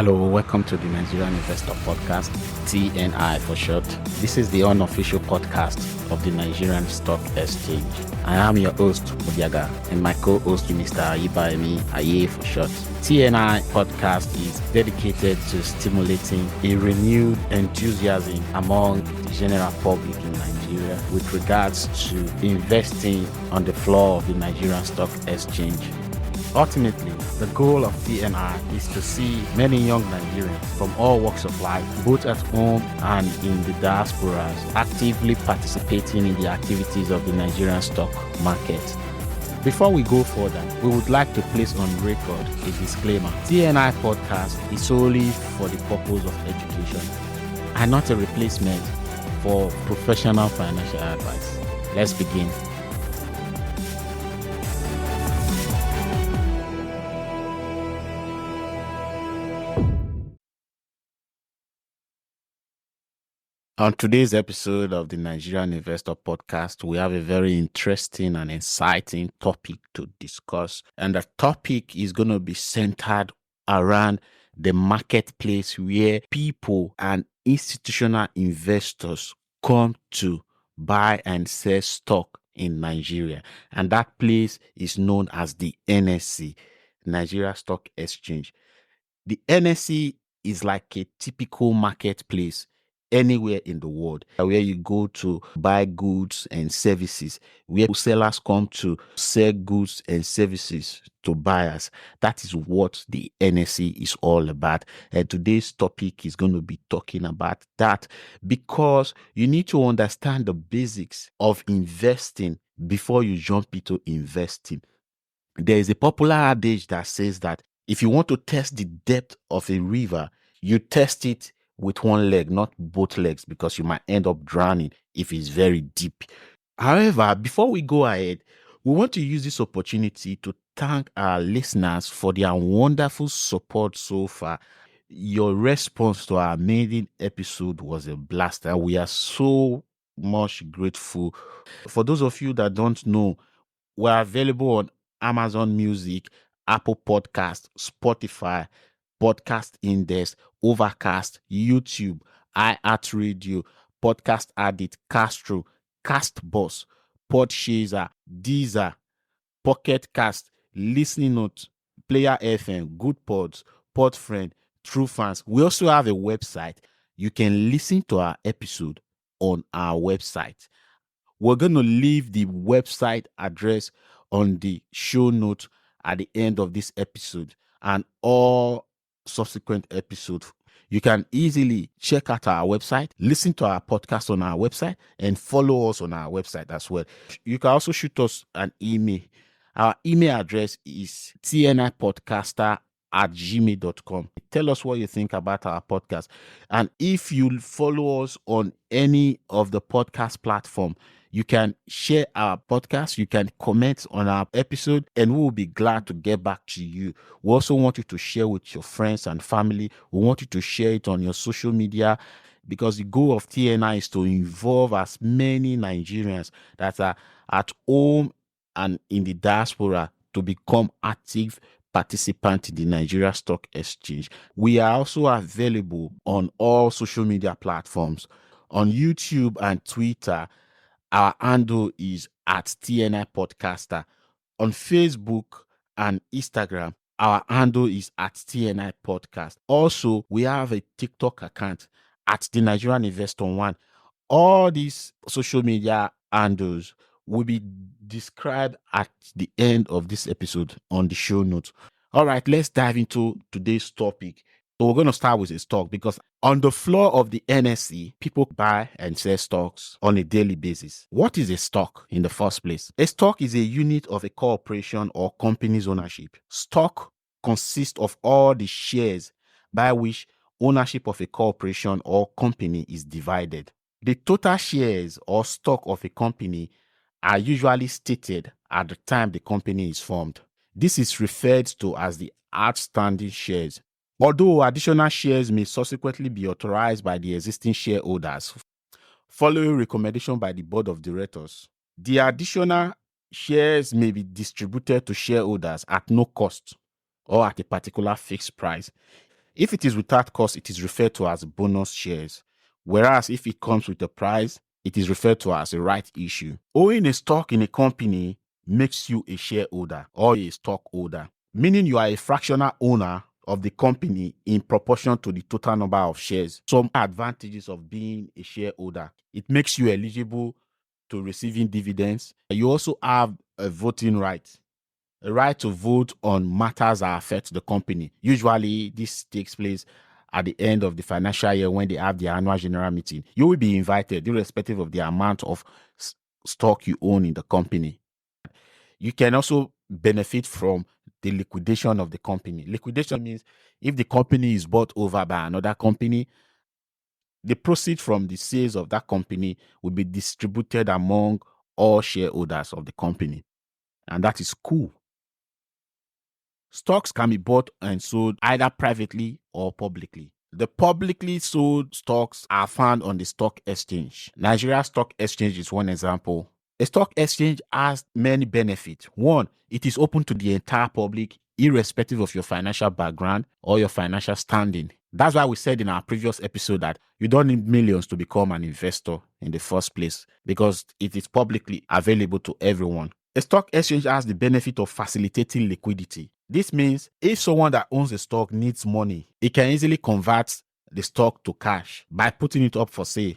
Hello, welcome to the Nigerian Investor Podcast, TNI for short. This is the unofficial podcast of the Nigerian Stock Exchange. I am your host, Odiaga, and my co-host, Mr. Ibaemi Aye for short. TNI podcast is dedicated to stimulating a renewed enthusiasm among the general public in Nigeria with regards to investing on the floor of the Nigerian Stock Exchange. Ultimately, the goal of TNI is to see many young Nigerians from all walks of life, both at home and in the diasporas, actively participating in the activities of the Nigerian stock market. Before we go further, we would like to place on record a disclaimer. TNI podcast is solely for the purpose of education and not a replacement for professional financial advice. Let's begin. On today's episode of the Nigerian Investor Podcast, we have a very interesting and exciting topic to discuss. And the topic is going to be centered around the marketplace where people and institutional investors come to buy and sell stock in Nigeria. And that place is known as the NSE, Nigeria Stock Exchange. The NSE is like a typical marketplace anywhere in the world where you go to buy goods and services, where sellers come to sell goods and services to buyers. That is what the NSE is all about. And today's topic is going to be talking about that, because you need to understand the basics of investing before you jump into investing. There is a popular adage that says that if you want to test the depth of a river, you test it with one leg, not both legs, because you might end up drowning if it's very deep. However, before we go ahead, we want to use this opportunity to thank our listeners for their wonderful support so far. Your response to our maiden episode was a blast, and we are so much grateful. For those of you that don't know, we're available on Amazon Music, Apple Podcast, Spotify, Podcast Index, Overcast, YouTube, iHeartRadio, Podcast Addict, Castro, Castbox, Podchaser, Deezer, Pocket Cast, Listening Note, Player FM, Good Pods, Podfriend, True Fans. We also have a website. You can listen to our episode on our website. We're going to leave the website address on the show note at the end of this episode and all subsequent episodes. You can easily check out our website, listen to our podcast on our website, and follow us on our website as well. You can also shoot us an email. Our email address is tnipodcaster@gmail.com. Tell us what you think about our podcast. And if you follow us on any of the podcast platform, you can share our podcast, you can comment on our episode, and we will be glad to get back to you. We also want you to share with your friends and family. We want you to share it on your social media, because the goal of TNI is to involve as many Nigerians that are at home and in the diaspora to become active participants in the Nigeria Stock Exchange. We are also available on all social media platforms. On YouTube and Twitter, our handle is at TNI Podcaster. On Facebook and Instagram, our handle is at TNI Podcast. Also, we have a TikTok account at the Nigerian Investor One. All these social media handles will be described at the end of this episode on the show notes. All right, let's dive into today's topic. So we're going to start with a stock, because on the floor of the NSE, people buy and sell stocks on a daily basis. What is a stock in the first place? A stock is a unit of a corporation or company's ownership. Stock consists of all the shares by which ownership of a corporation or company is divided. The total shares or stock of a company are usually stated at the time the company is formed. This is referred to as the outstanding shares. Although additional shares may subsequently be authorized by the existing shareholders following recommendation by the board of directors, the additional shares may be distributed to shareholders at no cost or at a particular fixed price. If it is without cost, it is referred to as bonus shares. Whereas if it comes with a price, it is referred to as a right issue. Owning a stock in a company makes you a shareholder or a stockholder, meaning you are a fractional owner of the company in proportion to the total number of shares. Some advantages of being a shareholder: it makes you eligible to receiving dividends. You also have a voting right, a right to vote on matters that affect the company. Usually, this takes place at the end of the financial year when they have their annual general meeting. You will be invited, irrespective of the amount of stock you own in the company. You can also benefit from the liquidation of the company. Liquidation means if the company is bought over by another company, the proceeds from the sales of that company will be distributed among all shareholders of the company. And that is cool. Stocks can be bought and sold either privately or publicly. The publicly sold stocks are found on the stock exchange. Nigeria Stock Exchange is one example. A stock exchange has many benefits. One, it is open to the entire public, irrespective of your financial background or your financial standing. That's why we said in our previous episode that you don't need millions to become an investor in the first place, because it is publicly available to everyone. A stock exchange has the benefit of facilitating liquidity. This means if someone that owns a stock needs money, it can easily convert the stock to cash by putting it up for sale.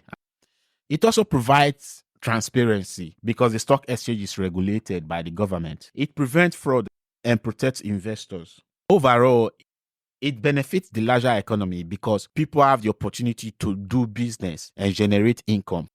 It also provides transparency because the stock exchange is regulated by the government. It prevents fraud and protects investors. Overall, it benefits the larger economy because people have the opportunity to do business and generate income.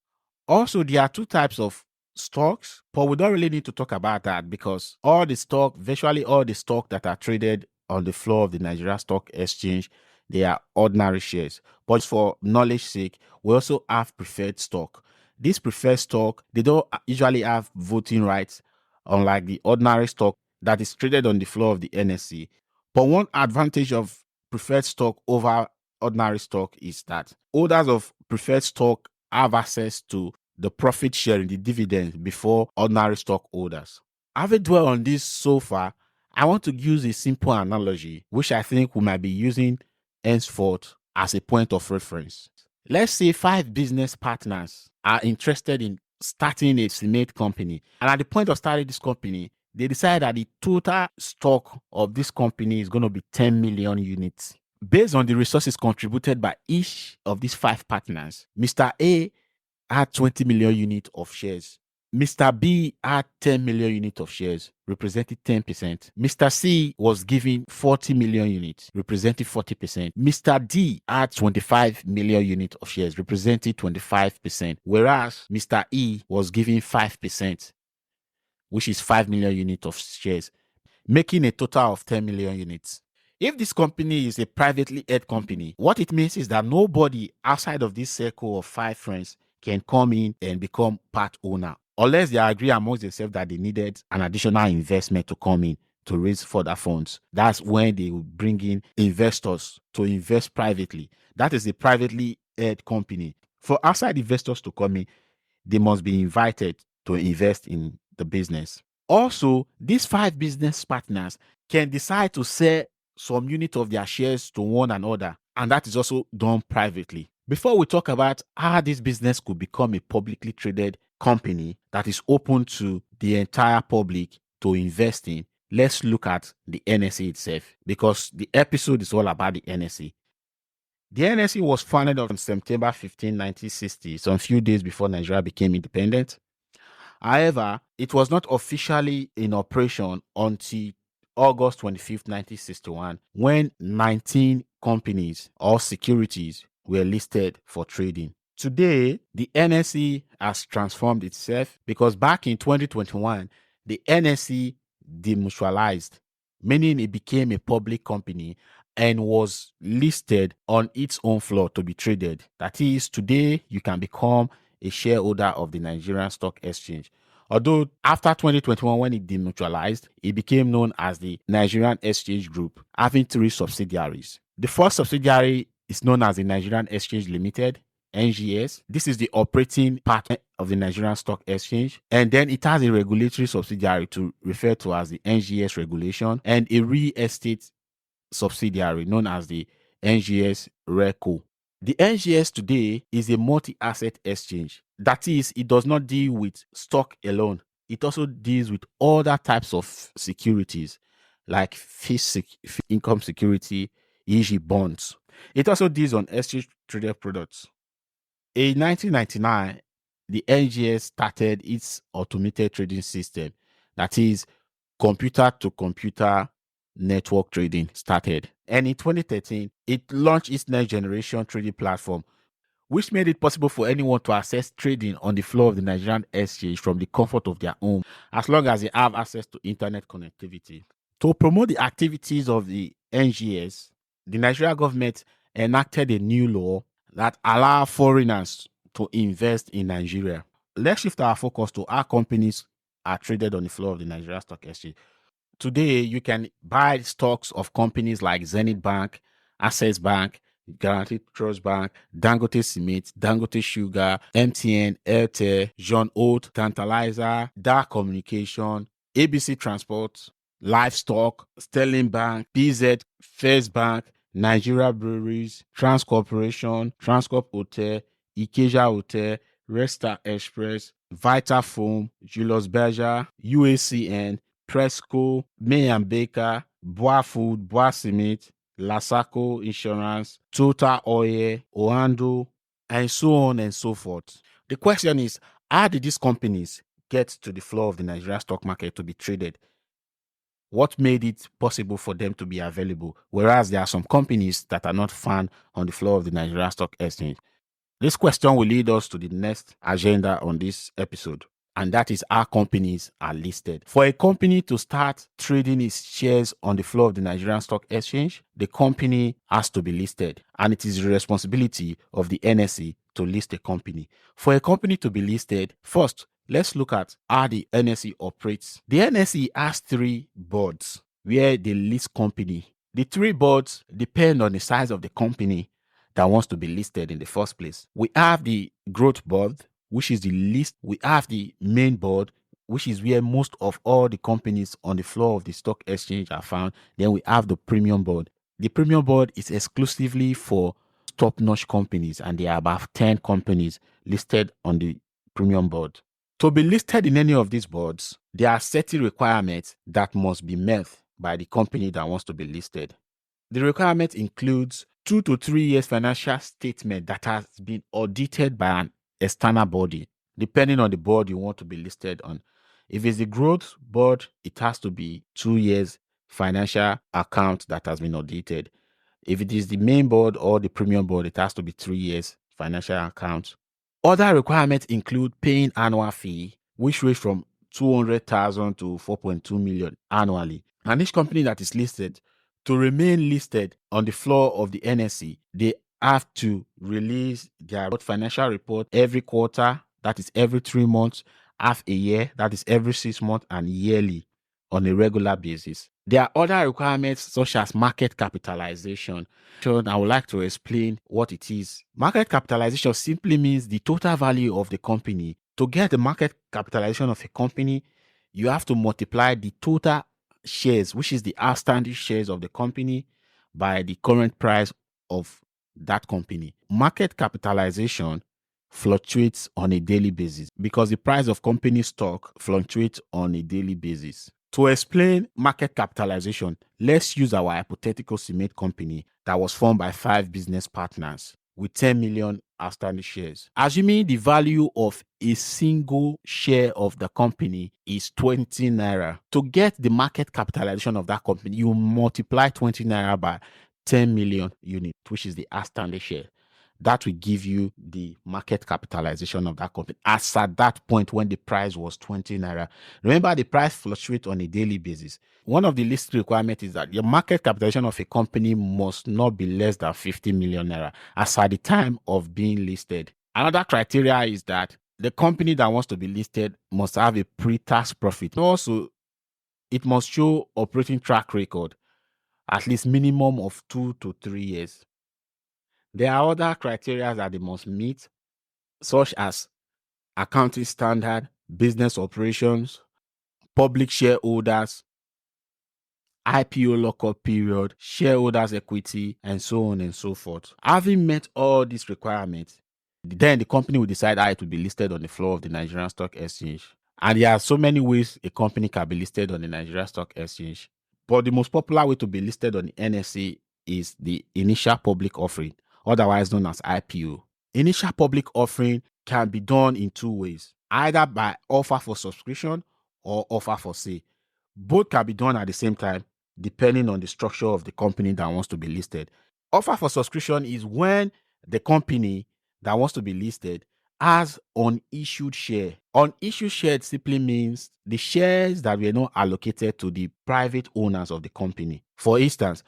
Also, there are two types of stocks, but we don't really need to talk about that because virtually all the stock that are traded on the floor of the Nigeria Stock Exchange, they are ordinary shares. But for knowledge sake, we also have preferred stock. This preferred stock, they don't usually have voting rights, unlike the ordinary stock that is traded on the floor of the NSE. But one advantage of preferred stock over ordinary stock is that holders of preferred stock have access to the profit sharing, the dividend, before ordinary stockholders. Having dwelt on this so far, I want to use a simple analogy, which I think we might be using henceforth as a point of reference. Let's say 5 business partners are interested in starting a cement company, and at the point of starting this company, they decide that the total stock of this company is going to be 10 million units. Based on the resources contributed by each of these 5 partners, Mr. A had 20 million units of shares. Mr. B had 10 million units of shares, representing 10%. Mr. C was given 40 million units, representing 40%. Mr. D had 25 million units of shares, representing 25%, whereas Mr. E was given 5%, which is 5 million units of shares, making a total of 10 million units. If this company is a privately held company, what it means is that nobody outside of this circle of 5 friends can come in and become part owner, unless they agree amongst themselves that they needed an additional investment to come in to raise further funds. That's when they will bring in investors to invest privately. That is a privately held company. For outside investors to come in, they must be invited to invest in the business. Also, these 5 business partners can decide to sell some unit of their shares to one another, and that is also done privately. Before we talk about how this business could become a publicly traded company that is open to the entire public to invest in, let's look at the NSE itself, because the episode is all about the NSE. The NSE was founded on September 15, 1960, some few days before Nigeria became independent. However, it was not officially in operation until August 25th, 1961, when 19 companies or securities were listed for trading. Today, the NSE has transformed itself because back in 2021, the NSE demutualized, meaning it became a public company and was listed on its own floor to be traded. That is, today you can become a shareholder of the Nigerian Stock Exchange. Although after 2021, when it demutualized, it became known as the Nigerian Exchange Group, having 3 subsidiaries. The first subsidiary is known as the Nigerian Exchange Limited, NGX. This is the operating partner of the Nigerian Stock Exchange. And then it has a regulatory subsidiary to refer to as the NGX regulation, and a real estate subsidiary known as the NGX Reco. The NGX today is a multi-asset exchange. That is, it does not deal with stock alone. It also deals with other types of securities like fixed income security, e.g. bonds. It also deals on exchange traded products. In 1999, the NGX started its automated trading system. That is, computer to computer network trading started. And in 2013, it launched its next generation trading platform, which made it possible for anyone to access trading on the floor of the Nigerian exchange from the comfort of their home, as long as they have access to internet connectivity. To promote the activities of the NGS, the Nigerian government enacted a new law that allow foreigners to invest in Nigeria. Let's shift our focus to how companies are traded on the floor of the Nigerian Stock Exchange. Today, you can buy stocks of companies like Zenith Bank, Access Bank, Guaranteed Trust Bank, Dangote Cement, Dangote Sugar, MTN, Airtel, John Oat, Tantalizer, Dark Communication, ABC Transport, Livestock, Sterling Bank, PZ, First Bank, Nigeria Breweries, Trans Corporation, Transcorp Hotel, Ikeja Hotel, Resta Express, Vitafoam, Julius Berger, UACN, Presco, May and Baker, Boa Food, Boa Cement, Lasaco Insurance, Total Oil, Oando, and so on and so forth. The question is, how did these companies get to the floor of the Nigerian stock market to be traded? What made it possible for them to be available? Whereas there are some companies that are not found on the floor of the Nigerian Stock Exchange. This question will lead us to the next agenda on this episode, and that is how companies are listed. For a company to start trading its shares on the floor of the Nigerian Stock Exchange, the company has to be listed, and it is the responsibility of the NSE to list a company. For a company to be listed, first, let's look at how the NSE operates. The NSE has 3 boards where they list company. The 3 boards depend on the size of the company that wants to be listed in the first place. We have the growth board, which is the list. We have the main board, which is where most of all the companies on the floor of the stock exchange are found. Then we have the premium board. The premium board is exclusively for top-notch companies, and there are about 10 companies listed on the premium board. To be listed in any of these boards, there are certain requirements that must be met by the company that wants to be listed. The requirement includes 2 to 3 years financial statement that has been audited by an external body, depending on the board you want to be listed on. If it's the growth board, it has to be 2 years financial account that has been audited. If it is the main board or the premium board, it has to be 3 years financial account. Other requirements include paying annual fee, which range from 200,000 to 4.2 million annually. And each company that is listed, to remain listed on the floor of the NSE, they have to release their financial report every quarter, that is every 3 months, half a year, that is every 6 months, and yearly on a regular basis. There are other requirements such as market capitalization. So I would like to explain what it is. Market capitalization simply means the total value of the company. To get the market capitalization of a company, you have to multiply the total shares, which is the outstanding shares of the company, by the current price of that company. Market capitalization fluctuates on a daily basis because the price of company stock fluctuates on a daily basis. To explain market capitalization, let's use our hypothetical cement company that was formed by 5 business partners with 10 million outstanding shares. Assuming the value of a single share of the company is 20 naira. To get the market capitalization of that company, you multiply 20 naira by 10 million units, which is the outstanding share. That will give you the market capitalization of that company as at that point when the price was 20 naira. Remember, the price fluctuates on a daily basis. One of the list requirements is that your market capitalization of a company must not be less than 50 million naira as at the time of being listed. Another criteria is that the company that wants to be listed must have a pre-tax profit. Also, it must show operating track record, at least minimum of 2 to 3 years. There are other criteria that they must meet, such as accounting standard, business operations, public shareholders, IPO lockup period, shareholders' equity, and so on and so forth. Having met all these requirements, then the company will decide how it will be listed on the floor of the Nigerian Stock Exchange. And there are so many ways a company can be listed on the Nigerian Stock Exchange. But the most popular way to be listed on the NSE is the initial public offering, otherwise known as IPO. Initial public offering can be done in two ways, either by offer for subscription or offer for sale. Both can be done at the same time, depending on the structure of the company that wants to be listed. Offer for subscription is when the company that wants to be listed has unissued share. Unissued share simply means the shares that were not allocated to the private owners of the company. For instance,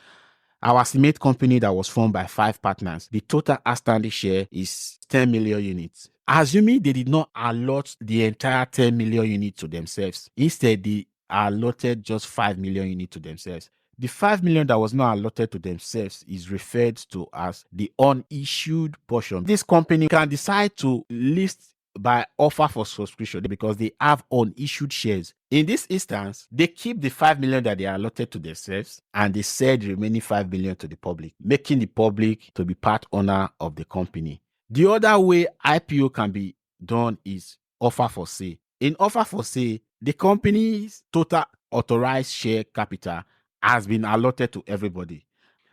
our estimate company that was formed by 5 partners, the total outstanding share is 10 million units. Assuming they did not allot the entire 10 million units to themselves, instead they allotted just 5 million units to themselves. The 5 million that was not allotted to themselves is referred to as the unissued portion. This company can decide to list by offer for subscription because they have unissued shares. In this instance, they keep the 5 million that they allotted to themselves and they sell the remaining 5 million to the public, making the public to be part owner of the company. The other way IPO can be done is offer for sale. In offer for sale, the company's total authorized share capital has been allotted to everybody.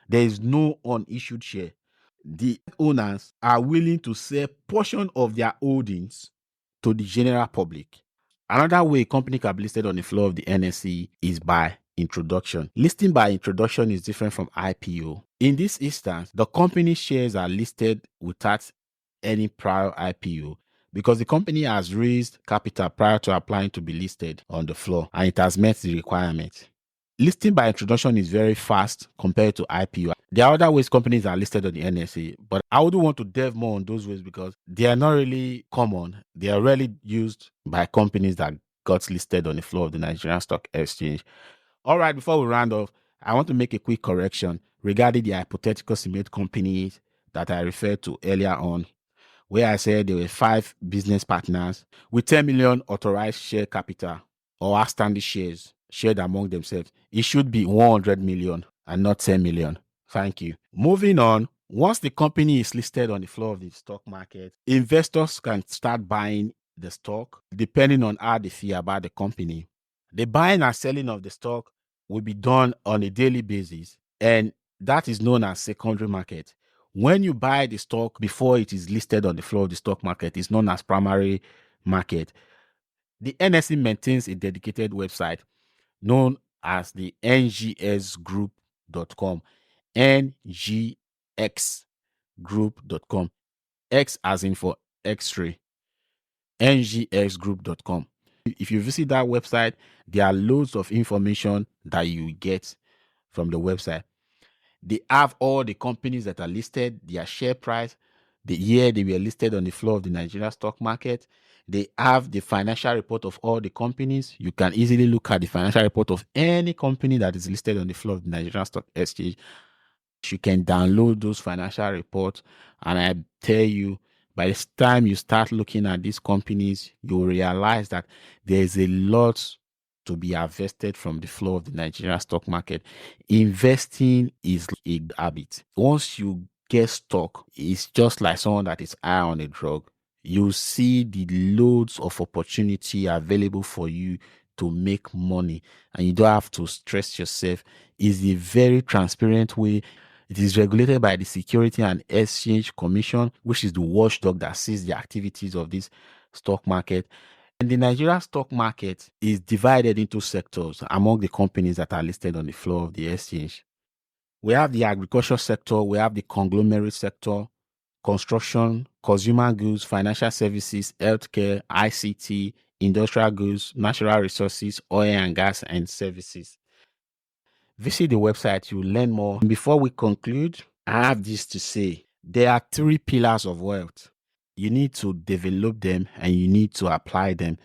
There is no unissued share. The owners are willing to sell portion of their holdings to the general public. Another way a company can be listed on the floor of the NSE is by introduction. Listing by introduction is different from IPO. In this instance, the company shares are listed without any prior IPO because the company has raised capital prior to applying to be listed on the floor and it has met the requirement. Listing by introduction is very fast compared to IPO. There are other ways companies are listed on the NSE, but I wouldn't want to delve more on those ways because they are not really common. They are rarely used by companies that got listed on the floor of the Nigerian Stock Exchange. All right, before we round off, I want to make a quick correction regarding the hypothetical cement companies that I referred to earlier on, where I said there were 5 business partners with 10 million authorized share capital or outstanding shares shared among themselves. It should be 100 million and not 10 million. Thank you. Moving on, once the company is listed on the floor of the stock market, investors can start buying the stock depending on how they feel about the company. The buying and selling of the stock will be done on a daily basis, and that is known as secondary market. When you buy the stock before it is listed on the floor of the stock market, it's known as primary market. The NSE maintains a dedicated website known as the ngxgroup.com, ngxgroup.com, X as in for X-ray, ngxgroup.com. If you visit that website, there are loads of information that you get from the website. They have all the companies that are listed, their share price, the year they were listed on the floor of the Nigerian stock market. They have the financial report of all the companies. You can easily look at the financial report of any company that is listed on the floor of the Nigerian Stock Exchange. You can download those financial reports, and I tell you, by the time you start looking at these companies, you'll realize that there's a lot to be harvested from the floor of the Nigerian stock market. Investing is a habit. Once you get stock, it's just like someone that is high on a drug. You see the loads of opportunity available for you to make money, and you don't have to stress yourself. It's a very transparent way. It is regulated by the Security and Exchange Commission, which is the watchdog that sees the activities of this stock market. And the Nigerian stock market is divided into sectors among the companies that are listed on the floor of the exchange. We have the agriculture sector, we have the conglomerate sector, construction, consumer goods, financial services, healthcare, ICT, industrial goods, natural resources, oil and gas, and services. Visit the website, you learn more. Before we conclude, I have this to say. There are 3 pillars of wealth. You need to develop them and you need to apply them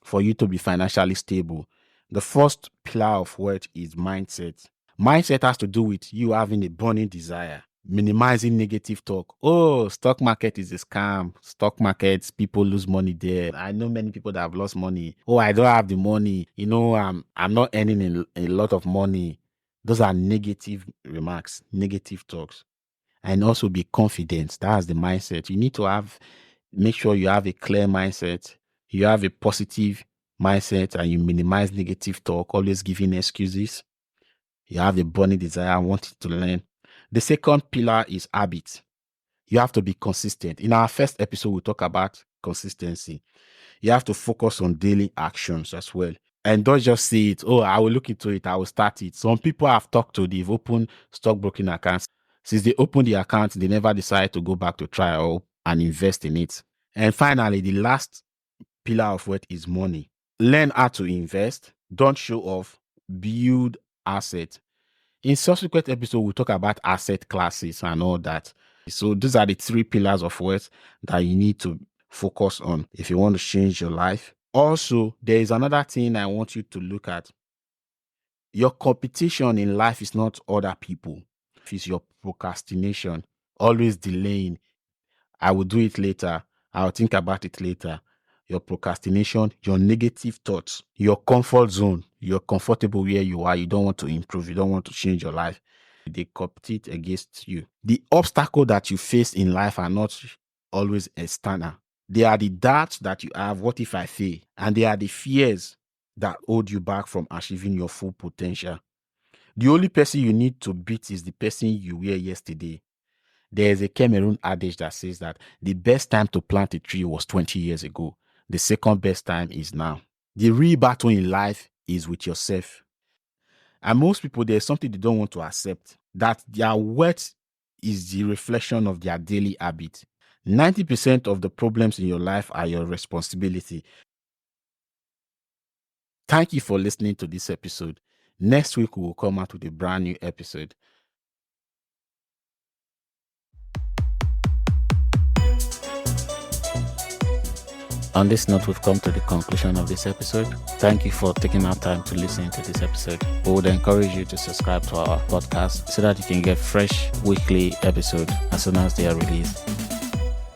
for you to be financially stable. The first pillar of wealth is mindset. Mindset has to do with you having a burning desire, minimizing negative talk. Oh, stock market is a scam. Stock markets, people lose money there. I know many people that have lost money. Oh, I don't have the money. I'm not earning a lot of money. Those are negative remarks, negative talks. And also be confident. That's the mindset. You need to make sure you have a clear mindset. You have a positive mindset and you minimize negative talk, always giving excuses. You have a burning desire, wanting to learn. The second pillar is habit. You have to be consistent. In our first episode, we talk about consistency. You have to focus on daily actions as well. And don't just say it, oh, I will look into it, I will start it. Some people I've talked to, they've opened stockbroking accounts. Since they opened the account, they never decide to go back to trial and invest in it. And finally, the last pillar of wealth is money. Learn how to invest. Don't show off. Build assets. In subsequent episodes, we'll talk about asset classes and all that. So these are the three pillars of wealth that you need to focus on if you want to change your life. Also, there is another thing I want you to look at. Your competition in life is not other people. It's your procrastination, always delaying. I will do it later. I'll think about it later. Your procrastination, your negative thoughts, your comfort zone. You're comfortable where you are. You don't want to improve. You don't want to change your life. They compete against you. The obstacle that you face in life are not always external. They are the doubts that you have. What if I fail? And they are the fears that hold you back from achieving your full potential. The only person you need to beat is the person you were yesterday. There is a Cameroon adage that says that the best time to plant a tree was 20 years ago. The second best time is now. The real battle in life is with yourself. And most people, there's something they don't want to accept, that their wealth is the reflection of their daily habit. 90% of the problems in your life are your responsibility. Thank you for listening to this episode. Next week, we will come out with a brand new episode. On this note, we've come to the conclusion of this episode. Thank you for taking our time to listen to this episode. We would encourage you to subscribe to our podcast so that you can get fresh weekly episodes as soon as they are released.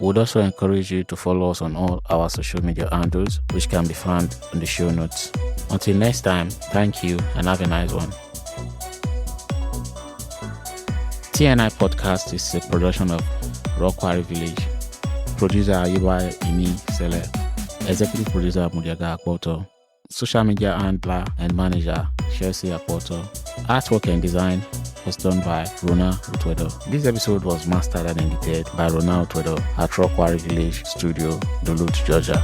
We would also encourage you to follow us on all our social media handles, which can be found in the show notes. Until next time, thank you and have a nice one. TNI Podcast is a production of Rock Quarry Village. Producer Ayiba Imi Sele. Executive producer Mudiaga Akpoto. Social media handler and manager Chelsea Akpoto. Artwork and design was done by Rona Utwedo. This episode was mastered and edited by Rona Utwedo at Rock Quarry Village Studio, Duluth, Georgia.